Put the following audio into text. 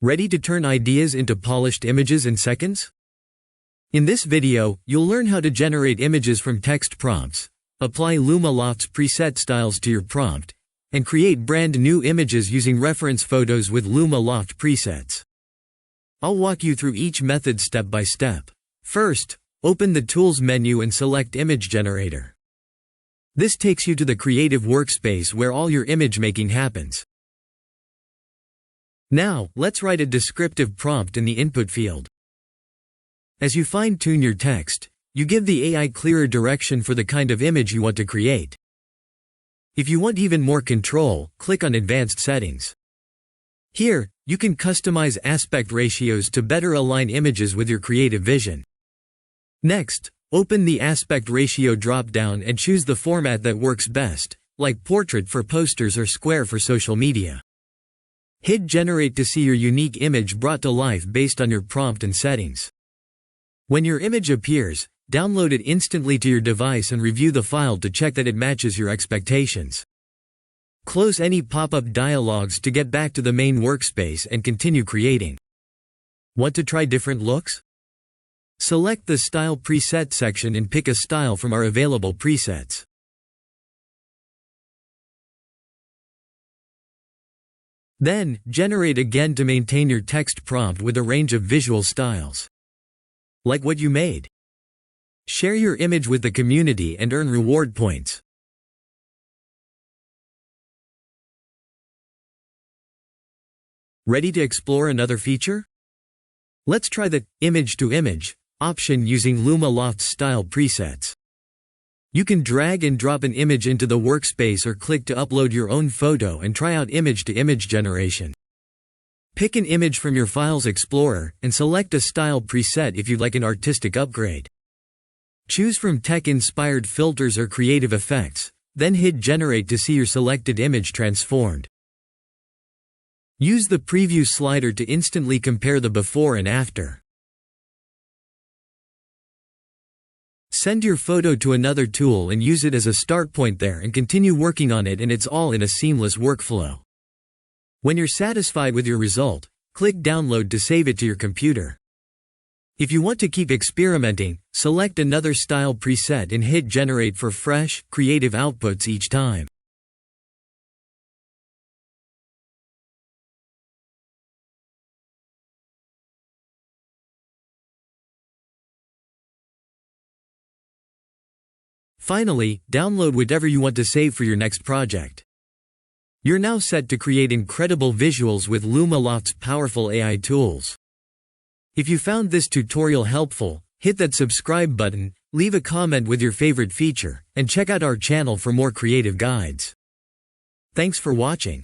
Ready to turn ideas into polished images in seconds? In this video, you'll learn how to generate images from text prompts, apply Luma-Loft's preset styles to your prompt, and create brand new images using reference photos with Luma-Loft presets. I'll walk you through each method step by step. First, open the Tools menu and select Image Generator. This takes you to the creative workspace where all your image making happens. Now, let's write a descriptive prompt in the input field. As you fine-tune your text, you give the AI clearer direction for the kind of image you want to create. If you want even more control, click on Advanced Settings. Here, you can customize aspect ratios to better align images with your creative vision. Next, open the aspect ratio drop-down and choose the format that works best, like portrait for posters or square for social media. Hit Generate to see your unique image brought to life based on your prompt and settings. When your image appears, download it instantly to your device and review the file to check that it matches your expectations. Close any pop-up dialogues to get back to the main workspace and continue creating. Want to try different looks? Select the Style Preset section and pick a style from our available presets. Then, generate again to maintain your text prompt with a range of visual styles. Like what you made? Share your image with the community and earn reward points. Ready to explore another feature? Let's try the Image to Image option using Luma-Loft's style presets. You can drag and drop an image into the workspace or click to upload your own photo and try out image-to-image generation. Pick an image from your Files Explorer and select a style preset if you'd like an artistic upgrade. Choose from tech-inspired filters or creative effects, then hit Generate to see your selected image transformed. Use the Preview slider to instantly compare the before and after. Send your photo to another tool and use it as a start point there and continue working on it, and it's all in a seamless workflow. When you're satisfied with your result, click Download to save it to your computer. If you want to keep experimenting, select another style preset and hit Generate for fresh, creative outputs each time. Finally, download whatever you want to save for your next project. You're now set to create incredible visuals with Luma-Loft's powerful AI tools. If you found this tutorial helpful, hit that subscribe button, leave a comment with your favorite feature, and check out our channel for more creative guides. Thanks for watching.